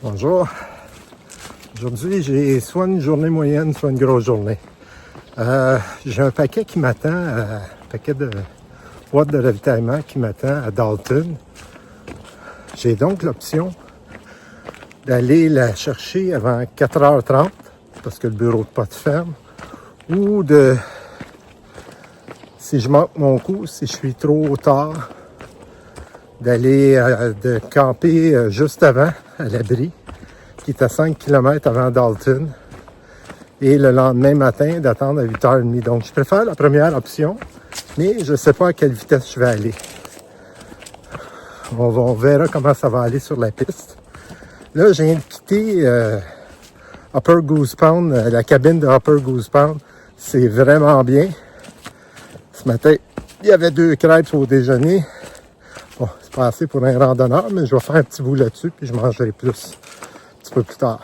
Bonjour. Aujourd'hui, j'ai soit une journée moyenne, soit une grosse journée. J'ai un paquet qui m'attend, un paquet de boîtes de ravitaillement qui m'attend à Dalton. J'ai donc l'option d'aller la chercher avant 4h30 parce que le bureau de poste ferme, ou de, si je manque mon coup, si je suis trop tard, d'aller de camper juste avant, à l'abri, qui est à 5 km avant Dalton, et le lendemain matin, d'attendre à 8h30. Donc, je préfère la première option, mais je ne sais pas à quelle vitesse je vais aller. On verra comment ça va aller sur la piste. Là, je viens de quitter Upper Goose Pond, la cabine de Upper Goose Pond. C'est vraiment bien. Ce matin, il y avait 2 crêpes au déjeuner. Bon, c'est pas assez pour un randonneur, mais je vais faire un petit bout là-dessus, puis je mangerai plus un petit peu plus tard.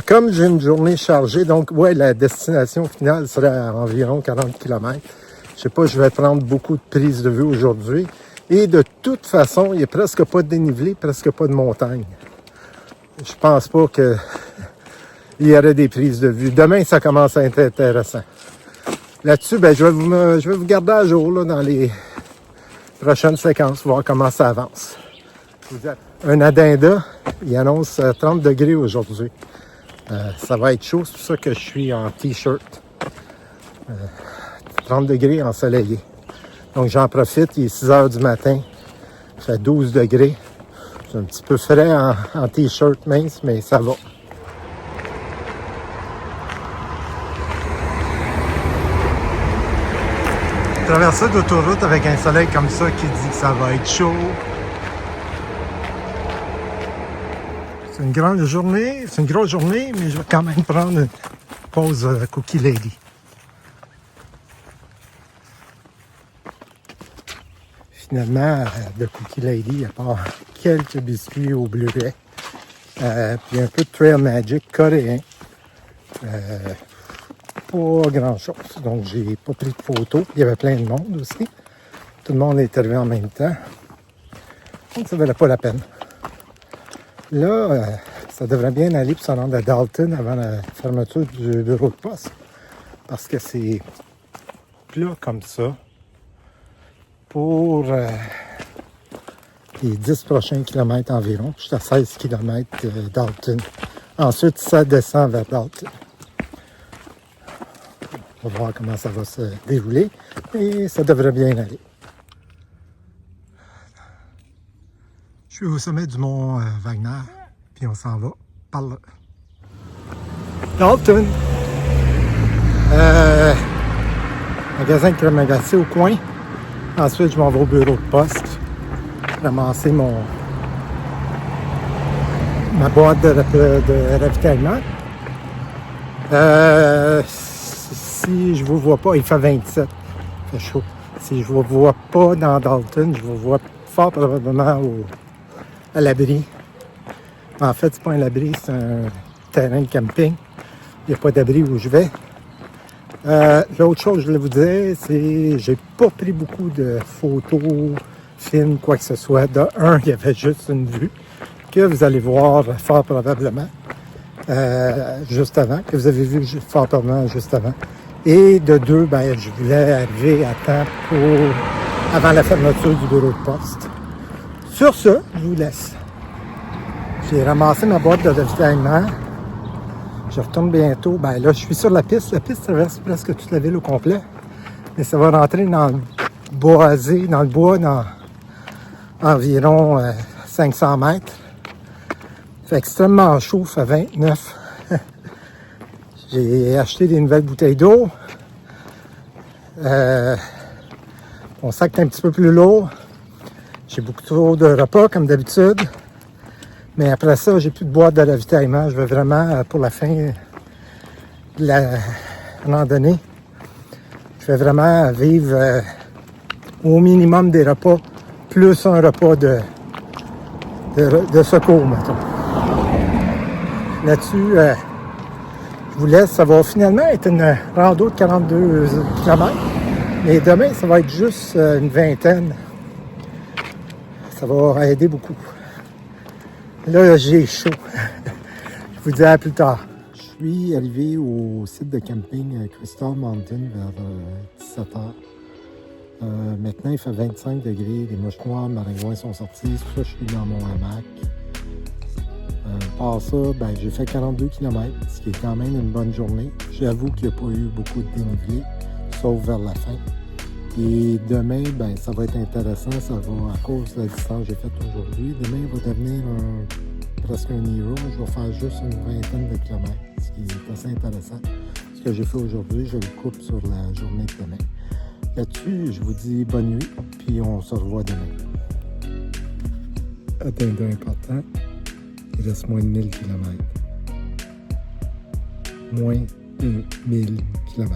Comme j'ai une journée chargée, donc ouais, la destination finale serait à environ 40 km. Je sais pas, je vais prendre beaucoup de prises de vue aujourd'hui. Et de toute façon, il n'y a presque pas de dénivelé, presque pas de montagne. Je pense pas qu'il y aurait des prises de vue. Demain, ça commence à être intéressant. Là-dessus, ben, je vais vous garder à jour là, dans les prochaines séquences, voir comment ça avance. Un addenda, il annonce 30 degrés aujourd'hui. Ça va être chaud, c'est pour ça que je suis en t-shirt. 30 degrés ensoleillé. Donc j'en profite, il est 6 heures du matin, il fait 12 degrés. C'est un petit peu frais en t-shirt mince, mais ça va. Traverser d'autoroute avec un soleil comme ça qui dit que ça va être chaud. C'est une grande journée, c'est une grosse journée, mais je vais quand même prendre une pause Cookie Lady. Finalement, de Cookie Lady, à part quelques biscuits au bleuet, puis un peu de Trail Magic coréen. Pas grand-chose, donc j'ai pas pris de photos. Il y avait plein de monde aussi. Tout le monde est arrivé en même temps. Donc ça valait pas la peine. Là, ça devrait bien aller pour se rendre à Dalton avant la fermeture du bureau de poste. Parce que c'est plat comme ça pour les 10 prochains kilomètres environ. Je suis à 16 km de Dalton. Ensuite, ça descend vers Dalton. On va voir comment ça va se dérouler. Et ça devrait bien aller. Je suis au sommet du mont Wagner. Puis on s'en va par là. Dalton. Magasin de crème glacée au coin. Ensuite, je m'en vais au bureau de poste. Ramasser ma boîte de ravitaillement. Si je vous vois pas, il fait 27. Il fait chaud. Si je vous vois pas dans Dalton, je vous vois fort probablement à l'abri. En fait, c'est pas un abri, c'est un terrain de camping. Il n'y a pas d'abri où je vais. L'autre chose que je voulais vous dire, c'est que j'ai pas pris beaucoup de photos, films, quoi que ce soit. De un, il y avait juste une vue que vous allez voir fort probablement juste avant, que vous avez vu fort probablement juste avant. Et de deux, ben, je voulais arriver à temps avant la fermeture du bureau de poste. Sur ce, je vous laisse. J'ai ramassé ma boîte de ravitaillement. Je retourne bientôt. Ben là, je suis sur la piste. La piste traverse presque toute la ville au complet. Mais ça va rentrer dans le boisé, dans le bois, dans environ 500 mètres. Il fait extrêmement chaud, il fait 29. J'ai acheté des nouvelles bouteilles d'eau. Mon sac est un petit peu plus lourd. J'ai beaucoup trop de repas, comme d'habitude. Mais après ça, j'ai plus de boîte de ravitaillement. Je vais vraiment, pour la fin de la randonnée, je vais vraiment vivre au minimum des repas, plus un repas de secours, mettons. Là-dessus, je vous laisse. Ça va finalement être une rando de 42 km. Mais demain, ça va être juste une vingtaine. Ça va aider beaucoup. Là, j'ai chaud. Je vous dis à plus tard. Je suis arrivé au site de camping Crystal Mountain vers 17h. Maintenant, il fait 25 degrés. Les mouches noires, maringouins sont sortis. C'est pour ça que je suis dans mon hamac. Par ça, ben, j'ai fait 42 km, ce qui est quand même une bonne journée. J'avoue qu'il n'y a pas eu beaucoup de dénivelé, sauf vers la fin. Et demain, ben, ça va être intéressant. Ça va, à cause de la distance que j'ai faite aujourd'hui, demain, il va devenir presque un hero. Je vais faire juste une vingtaine de kilomètres, ce qui est assez intéressant. Ce que j'ai fait aujourd'hui, je le coupe sur la journée de demain. Là-dessus, je vous dis bonne nuit, puis on se revoit demain. Atteindre important, il reste moins de 1000 km. Moins de 1000 km.